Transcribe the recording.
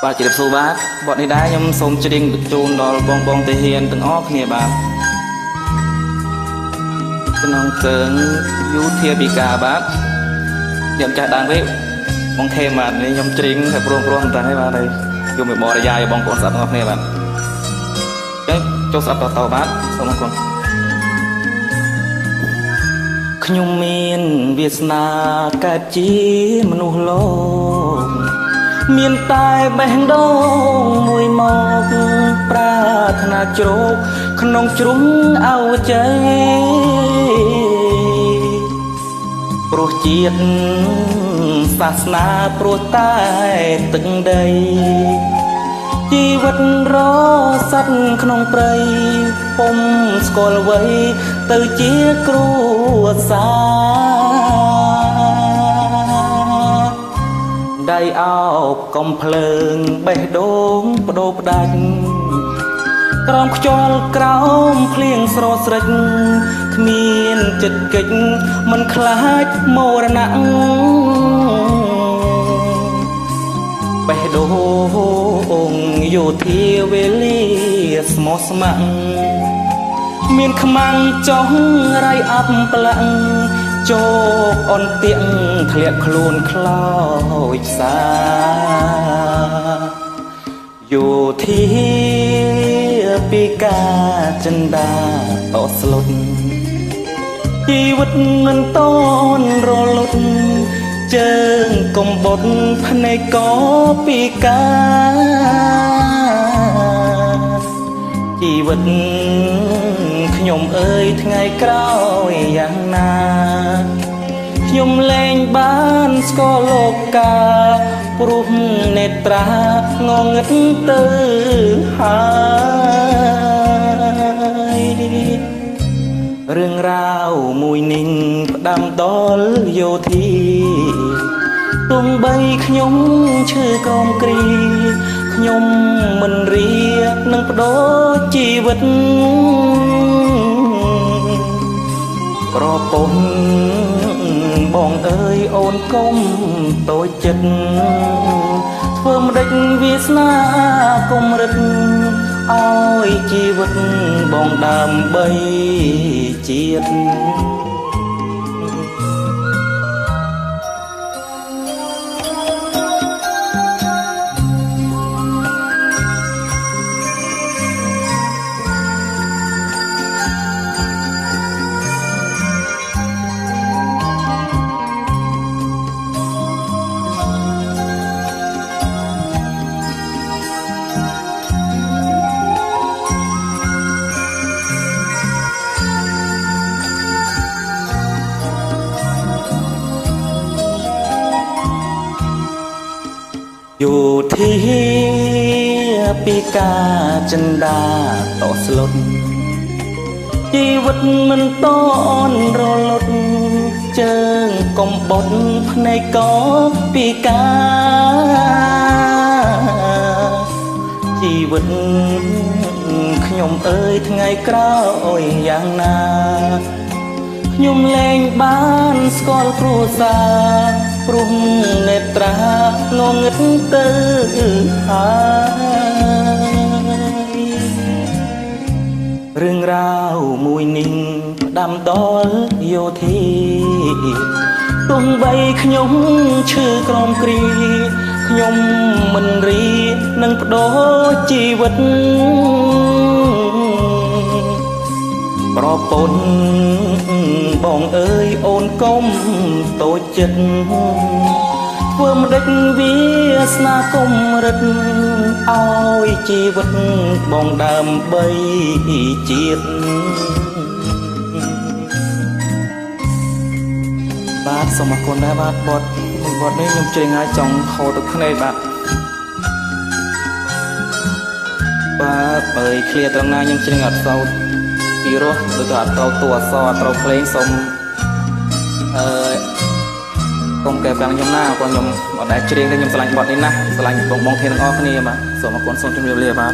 បាទជម្រាបសួរបាទបទនេះដែរខ្ញុំសូមច្រៀងជូនដល់បងទាហានទាំងអស់គ្នាបាទក្នុងជើងយុធាពិការបាទខ្ញុំចាស់ដើមវិញបងថេមបាទនេះខ្ញុំច្រៀងតែព្រមតែហ្នឹងបាទហើយយកមកបរិយាយបងប្អូនស្ដាប់ទាំងអស់គ្នាបាទអញ្ចឹងចូលស្ដាប់តបាទសូមអរគុណខ្ញុំមានវាសនាកើតជាមនុស្សលោកមានតែបេះដូងមួយមកប្រាថ្នាជ្រោកក្នុងជ្រុងអោជ័យព្រោះជាតិសាសនាព្រោះតែទឹកដីជីវិតរស័តក្នុងព្រៃពុំស្គាល់អ្វីទៅជាគ្រួសារដៃអោបកំភ្លើងបេះដូងបដូរផ្ដាច់ក្រោមខ្យល់ក្រោមភ្លៀងស្រស្រិចគ្មានចិត្តកិច្ចមិនខ្លាចមរណៈបេះដូងយោធាវេលាស្មោះស្ម័គ្រមានខ្មាំងចុះរៃអប់ផ្លាក់ជោគអន់ទៀងធ្លាក់ខ្លួនខ្លោចផ្សាយោធាពីការចិន្តាតស្លុតជីវិតមិនតនរលត់ជើងកំបុតភ្នែកក៏ពីការជីវិតខ្ញុំអើយថ្ងៃក្រោយយ៉ាងណាខ្ញុំលែងបានស្គាល់លោកកាព្រោះនេត្រាងងឹតទៅហើយរឿងរ៉ាវមួយនេះផ្ដាំដល់យោធាទោះបីខ្ញុំឈឺកោមគ្រីខ្ញុំមិនរៀនឹងបដូរជីវិតប្រពន្ធបងអើយអូនកុំតូចចិត្តធ្វើម្ដេចវាសនាគុំរិតឲ្យជីវិតបងដើម្បីជាតិយោធាពីការចិន្តាតស្លុតជីវិតមិនតនរលត់ជើងកំបុតភ្នែកក៏ពីការជីវិតខ្ញុំអើយថ្ងៃក្រោយយ៉ាងណាខ្ញុំលែងបានស្គាល់គ្រួសារព្រោះនេត្រាងងឹតទៅហើយរឿងរ៉ាវមួយនេះផ្ដាំដល់យោធាទោះបីខ្ញុំឈឺក្រោមគ្រីខ្ញុំមិនរៀនឹងបដូរជីវិតប្រពន្ធបងអើយអូនកុំតូចចិត្តធ្វើម្ដេចវាសនាគុំរិតឲ្យជីវិតបងដើម្បីជាតិបាទសូមអរគុណដែរបាទបទនេះខ្ញុំច្រៀងឲ្យចង់ហូរទឹកភ្នែកបាទបើឃ្លាត្រង់ណាខ្ញុំច្រៀងអត់សោតពីរោះដូចក៏អត់ត្រូវតួអក្សរអត់ត្រូវភ្លេងសូមកុំកែប្រែខ្ញុំណាព្រោះខ្ញុំអត់ដែលច្រៀងទេខ្ញុំឆ្លាញ់បទនេះណាស់ឆ្លាញ់បងធានទាំងអស់គ្នាបាទសូមអរគុណសូមជម្រាបលាបាទ